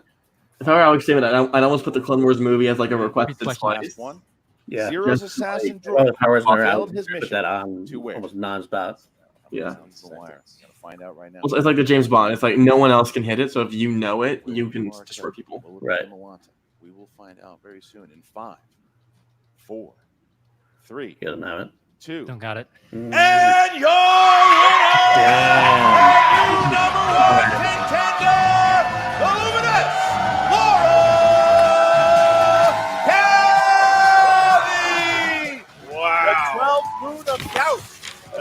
If I were Alex Damon, I'd almost put the Clone Wars movie as like a requested question. slice. Last one. Yeah. Zero's Just assassin Well, droid if I was there, I failed would his put mission that on to where? almost nonstop. Yeah. Sounds the wire. Gonna find out right now. It's like the James Bond. It's like no one else can hit it, so if you know it, you can Laura destroy Kelly people. will Right. Dimalanta. We will find out very soon in 5, 4, 3, He doesn't have it. 2. Don't got it. Mm. And your Yeah. number 1 contender, the luminous Laura Kelly. Wow. The 12th moon of Youth.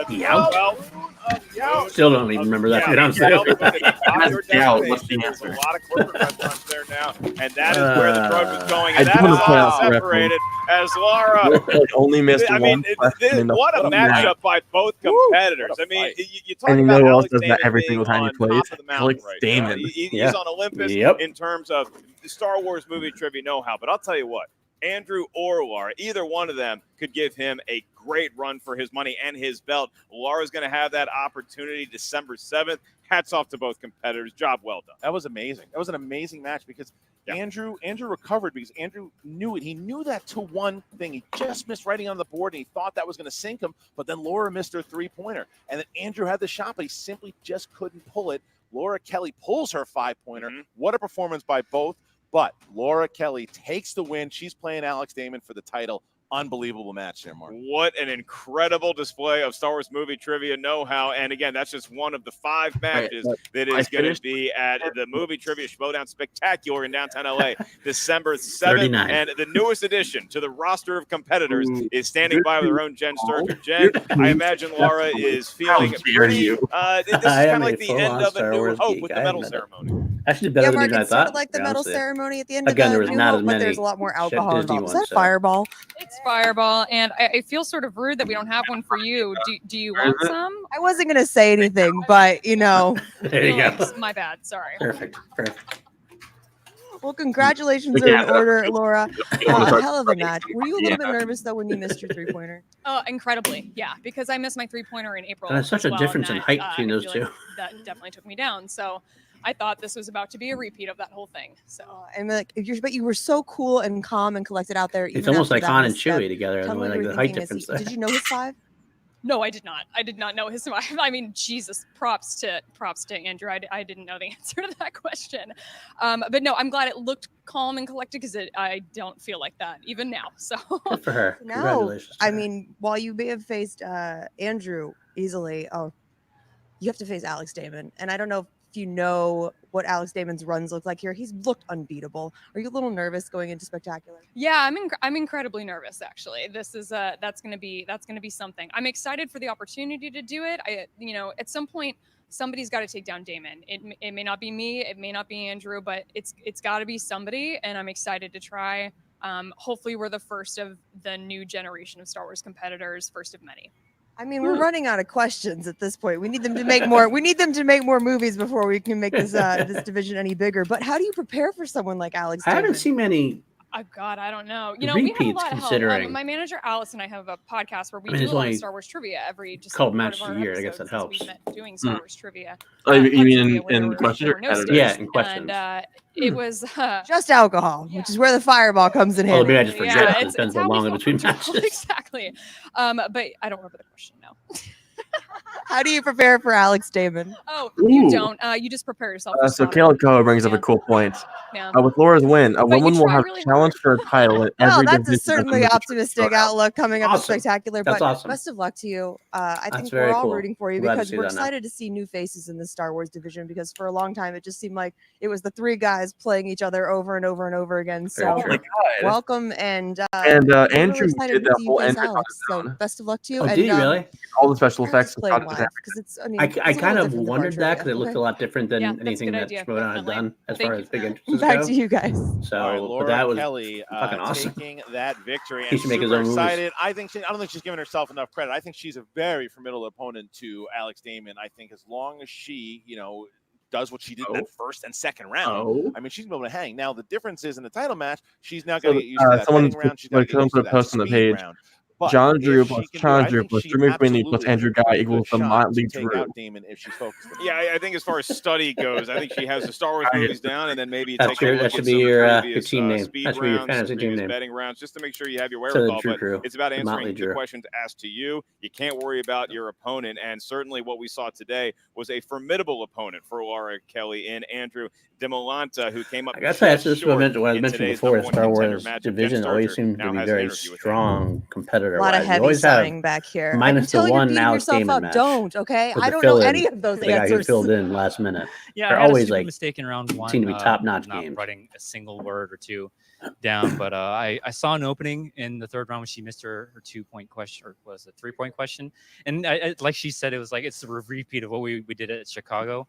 The Youth? 12th moon of Youth. Still don't even remember that. Yeah, Yeah, I'm tell me serious. when it's on your Doubt. What's the destination. There's a answer? lot of corporate restaurants there now, and that is where the drug was going, I and that do wanna is point all out the separated as Laura. Like only missed I one mean, question in the what a whole matchup night. by both competitors. What a I mean, fight. you talk And you about know who else Alex does that Damon every being single time he on plays? top of the mountain Alex right Damon. now. He's Yep. on Olympus Yep. in terms of the Star Wars movie trivia know-how. But I'll tell you what, Andrew or Laura, either one of them could give him a great run for his money and his belt. Laura's going to have that opportunity December 7th. Hats off to both competitors. Job well done. That was amazing. That was an amazing match because Yeah. Andrew recovered because Andrew knew it. He knew that to one thing. He just missed writing on the board, and he thought that was going to sink him. But then Laura missed her 3-pointer, and then Andrew had the shot, but he simply just couldn't pull it. Laura Kelly pulls her 5-pointer. Mhm. What a performance by both! But Laura Kelly takes the win. She's playing Alex Damon for the title Unbelievable match there, Mark. What an incredible display of Star Wars movie trivia know-how. And again, that's just one of the 5 matches that is going to be at the Movie Trivia Showdown Spectacular in downtown LA, December 7th. 39. And the newest addition to the roster of competitors is standing by with her own Jen Sturger. Jen, I imagine Laura is feeling pretty. This is kind of like the end of A New Hope with the medal ceremony. Actually, better than Mark, even I it's sort thought. of like the to be medal honest with you. ceremony at the end Again, of there the was New not Hope, as but many there's a lot more shit alcohol Disney involved. Is ones, that so. Fireball? It's Fireball, and I feel sort of rude that we don't have one for you. Do you want some? I wasn't going to say anything, but, you know. There you go. Oops, my bad. Sorry. Perfect. Well, congratulations are in order, Laura. A hell of a match. Were you a little bit nervous, though, when you missed your three-pointer? Oh, incredibly. Yeah, because I missed my three-pointer in April. And there's such as a well, difference and in height that, between I those feel two. like that definitely took me down. So I thought this was about to be a repeat of that whole thing. So And like, but you were so cool and calm and collected out there. It's even almost after like that Han and misstep. Chewie together, Tell and me what like you were the height thinking as difference he- there. Did you know his 5? no, I did not. I did not know his. I mean, Jesus, props to Andrew. I didn't know the answer to that question. But no, I'm glad it looked calm and collected because I don't feel like that even now. So Good for her. Now, Congratulations. to I her. mean, while you may have faced Andrew easily, you have to face Alex Damon. And I don't know if you know what Alex Damon's runs look like here. He's looked unbeatable. Are you a little nervous going into Spectacular? yeah, I'm incredibly nervous actually. This is that's gonna be something. I'm excited for the opportunity to do it. At some point somebody's got to take down Damon. It may not be me, it may not be Andrew, but it's got to be somebody, and I'm excited to try. Hopefully we're the first of the new generation of Star Wars competitors, first of many. I mean, we're running out of questions at this point. We need them to make more. We need them to make more movies before we can make this this division any bigger. But how do you prepare for someone like Alex I Damon? haven't seen many. Oh God, I don't know. We have a Repeats, lot of help. considering. My manager Alice and I have a podcast where we I mean, do it's a lot only of Star Wars trivia every just couple part of matches our a year. I guess episodes that since we've helps. been doing Star Wars trivia. Oh, you Pub mean trivia when in there were- questions there or were no competitors? Yeah, stakes. in questions. And it was Just alcohol, which is where the Fireball comes in Well, maybe I handy. just forget. yeah, It it's depends how how we long in feel between comfortable. matches. Exactly. But I don't remember the question now. How do you prepare for Alex Damon? Oh, you Ooh. don't. You just prepare yourself. For So slaughter. Caleb Coe brings up Yeah. a cool point. Yeah. With Laura's win, a But you woman will try have really challenge for a title in Well, every that's division a of the certainly movie optimistic showdown. outlook coming up at Awesome. Spectacular. That's But awesome. best of luck to you. I That's think very we're all cool. rooting for you Glad to because see we're that now. excited to see new faces in the Star Wars division. Because for a long time, it just seemed like it was the 3 guys playing each other over and over and over again. Very So true. welcome, and And we're really Andrew excited did to that see you whole face Andrew Alex. So Zone. best of luck to you. Oh, and did he really? All the special I just effects. play him live because it's. I mean, I it's a kind little of different than wondered that because it trivia, looked okay? a lot different than Yeah, that's a anything good that idea, Schmodown had definitely. done as Thank far you as big for that. entrances Back go. to you guys. So, All right, but Laura that was Kelly fucking awesome. taking that victory He and should make his super own moves. excited. I don't think she's giving herself enough credit. I think she's a very formidable opponent to Alex Damon. I think as long as she, does what she did in that first and second round, I mean, she's gonna be able to hang. Now the difference is in the title match, she's now got to get used to that Someone betting round. She's got to get used put to a that post on the speed page. round. But John Drew if plus she can do it, I Chandru think plus she Jimmy Sweeney plus absolutely has Andrew a Guy pretty equals good the shot Motley to take Drew. out Damon if she's focused. enough. Yeah, I think as far as study goes, I think she has the Star Wars movies down, and then maybe That's take a your- look that at should some be of your, the your previous team name. speed That should be your rounds, fantasy team previous name. betting rounds, just to make sure you have your So the wherewithal. Drew But Crew. it's about The Motley answering the Drew. questions asked to you. You can't worry about your opponent, and certainly what we saw today was a formidable opponent for Laura Kelly in Andrew Dimalanta, who came up I gotta say, that's just just what I short mentioned in the today's before. number The one Star contender Wars matchup. division Jen always Sturger seems to now be has an very interview with strong competitor. A lot of You heavy always have sighing back here. minus Until the you're one beating Alex yourself Damon up, match. don't. Okay, Or I the don't know fill-in, any of those the guy who answers. filled in last minute. Yeah, They're I had a always stupid like mistake in round 1. seem to be top-notch not games. writing a single word or two down, but I saw an opening in the third round when she missed her 2-point question, or was it 3-point question? And like she said, it was like it's a repeat of what we did at Chicago.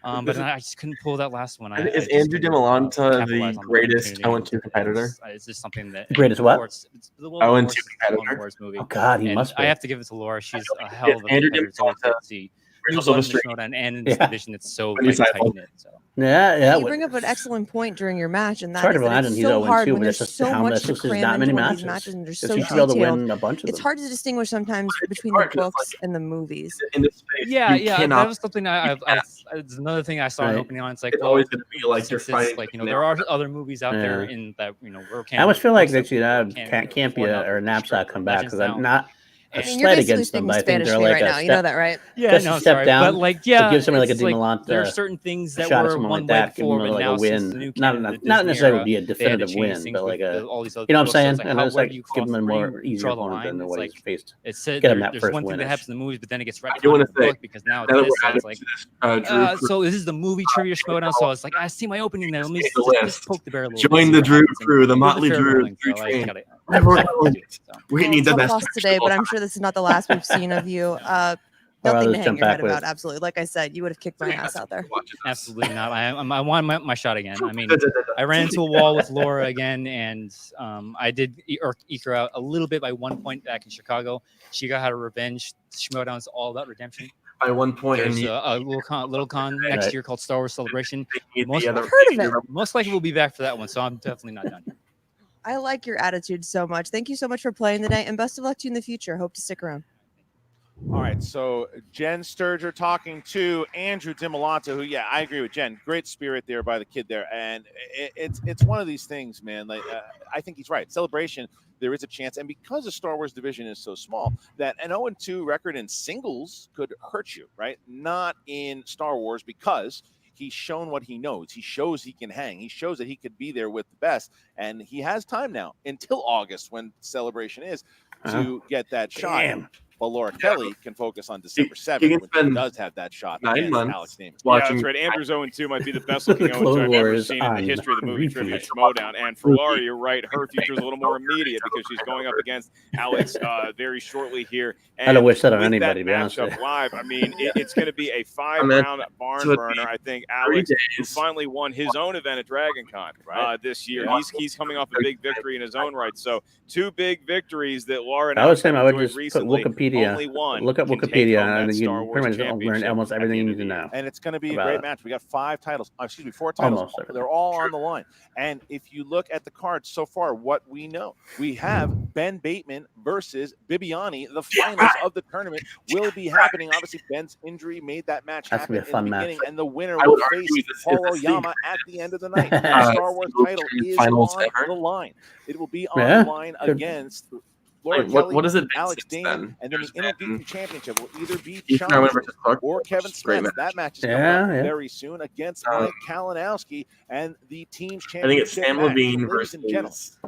But I just couldn't pull that last one. Is just Andrew couldn't, Dimalanta capitalize the on greatest opportunity. 0-2 competitor? It's just something that Greatest what? It's the 0-2 Clone competitor. Wars movie. Oh God, he And must be. I have to give it to Laura. She's a hell of a Andrew competitor. It's always Dimalanta, good to see. Rachel Blood in the Silverstream. Showdown and in this Yeah. division, it's so When he's like, cycled. tight-knit. So. Yeah. You bring up an excellent point during your match, and It's that hard is to that imagine it's he's so 0-2, hard but when that's there's just so how much much to there's cram not into many one of these matches. matches, and they're So so you should be able to detailed. win a bunch of It's them. hard to distinguish sometimes between hard the 'cause, books and the movies. In this space, Yeah, you yeah, cannot. that was something it's another thing I saw an Right. opening on. It's like, It's well, always going to be like you're since it's fighting. like there are other movies out there in that we're I almost feel like that you can't can't be afford or a knapsack come back because I'm not. a I mean, slight you're basically against them, speaking but I think Spanish they're to me like right a now. step, You know that, right? Yeah, just no, a step sorry, down. but like, yeah, give someone like a it's like Dimalanta there are certain things a that shot at were someone one like way that, give them before, but like now a since the win. new Not canon, the not Disney necessarily era, be a they had to definitive change win, things but like with a, all these other you know what I'm people. So saying? it's like, And how it's where like do you give cross? them a Where do you more easier draw the opponent line? than It's what like he's faced. it said Get him that there's first one thing that winish. happens in the movies, but then it gets I do retconned want in to the say, book because now it's now that this. we're So adding it's like, to this, Drew crew, so this is the movie trivia showdown. So I was like, I see my opening there. Let me make the just list. poke the bear a little bit. Join see the what Drew happens. And crew, the it was a Motley fair Drew, ruling, Drew so I train. gotta Everyone do knows it. it. So. We need the Tough best loss match today, of all but I'm time. sure this is not the last we've seen of you. Or Nothing let's to hang jump your head back with- about. Absolutely, like I said, you would have kicked my ass out there. Absolutely not. I want my shot again. I mean, I ran into a wall with Laura again, and I did eke her out a little bit by 1 point back in Chicago. She got her revenge. Schmodown is all about redemption. By 1 point, There's and a little con next year called Star Wars Celebration. Most, I've heard of it. most likely we'll be back for that one, so I'm definitely not done here. I like your attitude so much. Thank you so much for playing today, and best of luck to you in the future. Hope to stick around. All right, so Jen Sturger talking to Andrew Dimalanta, who, yeah, I agree with Jen. Great spirit there by the kid there, and it's one of these things, man. Like I think he's right. Celebration, there is a chance, and because the Star Wars division is so small, that an 0-2 record in singles could hurt you, right? Not in Star Wars, because he's shown what he knows. He shows he can hang. He shows that he could be there with the best, and he has time now until August when Celebration is to get that shot. Damn. Well, Laura Kelly can focus on December 7th can when she spend does have that shot 9 against months Alex Namath. Yeah, that's right. Andrew's 0-2 might be the best looking The 0-2 Clone I've ever Wars seen in the on history of the movie trivia repeat. Schmodown. And for Laura, you're right. Her future is a little more immediate because she's going up against Alex very shortly here. And I don't wish that on with anybody, to be honest with matchup you. live, I mean, it's going to be a 5-round barn burner. I think Alex, who finally won his own event at Dragon Con this year, he's coming off a big victory in his own right. So 2 big victories that Laura and I was Alex saying have I would enjoyed just put recently. Wikipedia. Only one Look up can take Wikipedia, home that and you Star can Wars pretty much learn championship almost at the everything you end need of to the year. know. And it's going to be a about great it. match. We got 5 titles. Excuse me, 4 titles. Almost everything. They're all on the line. And if you look at the cards so far, what we know, we have Ben Bateman versus Bibiani. The finals of the tournament will be happening. Obviously, Ben's injury made that match That's happen gonna be a fun in the match. beginning, and the winner I will would argue face this is Paul the Oyama at the end of the night. The Star Wars single title tournament is finals on ever. the line. It will be on Yeah, the line could- against Laura Wait, Kelly, what is it? Alex Since Damon, then? and then the There's been Interbeacon Championship will either be Ethan Sean Irwin versus Clark, or Kevin great Smith. match. That match is coming Yeah, up yeah. very soon against Mike Kalinowski and the team's I think it's championship Sam match. Levine Ladies and gentlemen, versus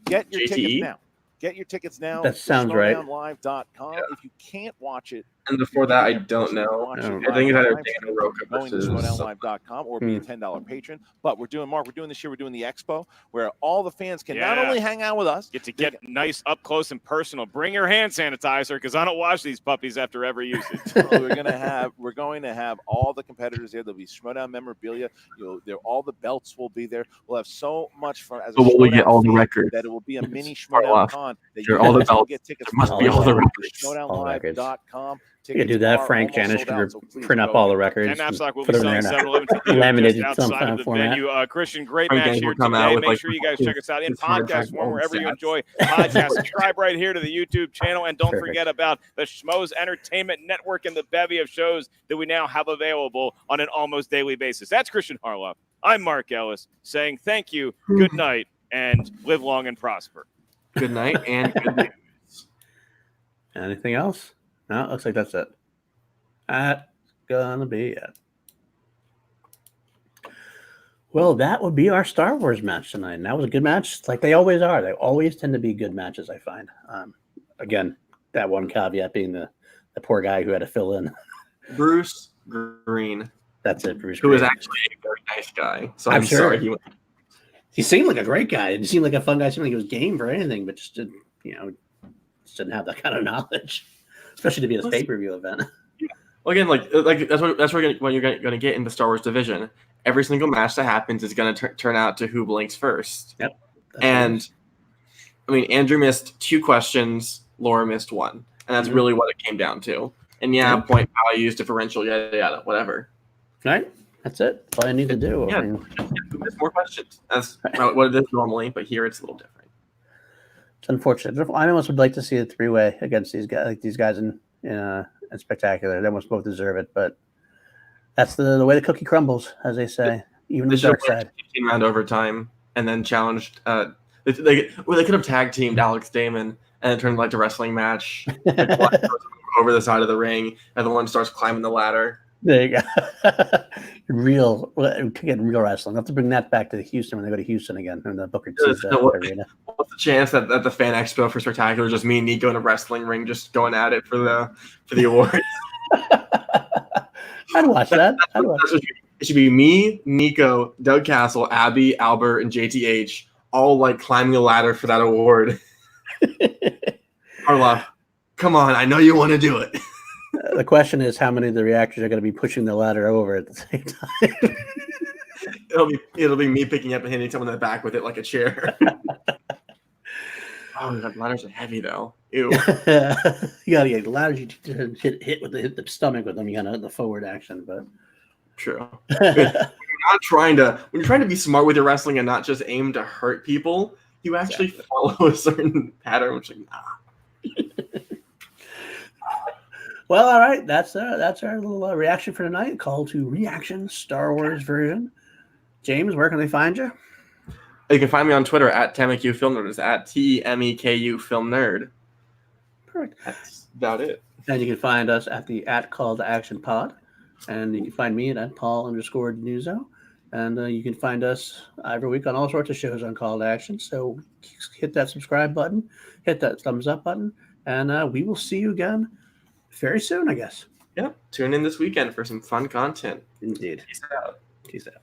get your tickets JTE. now. Get your tickets now. That sounds right. SchmodownLive.com. If you can't watch it, And before that, I don't know. watch I it don't I think it's live either on Dan live Roca going to versus SchmodownLive.com or be a $10 patron. But we're doing this year. We're doing the expo where all the fans can not Yeah. only hang out with us, Get nice up close and personal. Bring your hand sanitizer because I don't wash these puppies after every usage. we're going to have all the competitors there. There'll be Schmodown memorabilia. All the belts will be there. We'll have so much fun as a So will we get Schmodown all the fan records? that it will be a mini Far Schmodown left. con that Sure, you all the guys can belts. get tickets There must for be all the records. SchmodownLive.com. You could do that, Frank Janish could print up all the records. Ken Knapsack will put be them there selling in 7-Eleven to you laminated just outside some of the format. venue. Christian, great Frank match Janish here will come out today. with, Make like, sure you guys check us out in his hard drive podcast form old wherever you stats. enjoy podcasts. Subscribe right here to the YouTube channel, and don't Perfect. forget about the Schmoes Entertainment Network and the bevy of shows that we now have available on an almost daily basis. That's Christian Harloff. I'm Mark Ellis saying thank you, good night, and live long and prosper. Good night and good news. Anything else? No, looks like that's it. That's gonna be it. Well, that would be our Star Wars match tonight. And that was a good match, like they always are. They always tend to be good matches, I find. Again, that one caveat being the poor guy who had to fill in. Bruce Green. That's it, Bruce Who was Green. actually a very nice guy. So I'm I'm sure. sorry. He seemed like a great guy. It seemed like a fun guy. It seemed like he was game for anything, but just didn't, just didn't have that kind of knowledge, especially to be a pay-per-view event. Well, again, like that's what you're going to get in the Star Wars division. Every single match that happens is going to turn out to who blinks first. Yep. And I mean, Andrew missed 2 questions, Laura missed 1, and that's really what it came down to. And point values, differential, yada yada, whatever. Right. That's it. That's all I need to do. Yeah. I mean, Who missed more questions? That's what it is normally, but here it's a little different. it's unfortunate. I almost would like to see a 3-way against these guys, in Spectacular. They almost both deserve it, but that's the way the cookie crumbles, as they say. Even the They should have dark side. 15-round overtime and then challenged They could have tag teamed Alex Damon and it turned like a wrestling match. Over the side of the ring, and the one starts climbing the ladder. There you go. We could get real wrestling. I'll have to bring that back to Houston when they go to Houston again in the Booker T arena. What's the chance that at the Fan Expo for Spectacular, just me and Nico in a wrestling ring, just going at it for the awards? I'd watch that. It should be me, Nico, Doug Castle, Abby, Albert, and JTH all like climbing the ladder for that award. Harloff, come on! I know you want to do it. The question is, how many of the reactors are going to be pushing the ladder over at the same time? It'll be me picking up and hitting someone in the back with it like a chair. Oh, God, ladders are heavy though. Ew. You gotta get ladders. You hit the stomach with them. You gotta the forward action, but true. When you're trying to be smart with your wrestling and not just aim to hurt people, you actually follow a certain pattern, which nah. Well, all right. That's our little reaction for tonight. Call to ReAction Star Wars version. James, where can they find you? You can find me on Twitter at TMEQ Film Nerd. It's at TMEKU Film Nerd. Perfect. That's about it. And you can find us at the Call to Action Pod. And you can find me at Paul_Nuzo. And you can find us every week on all sorts of shows on Call to Action. So hit that subscribe button, hit that thumbs up button, and we will see you again very soon, I guess. Yep. Tune in this weekend for some fun content. Indeed. Peace out. Peace out.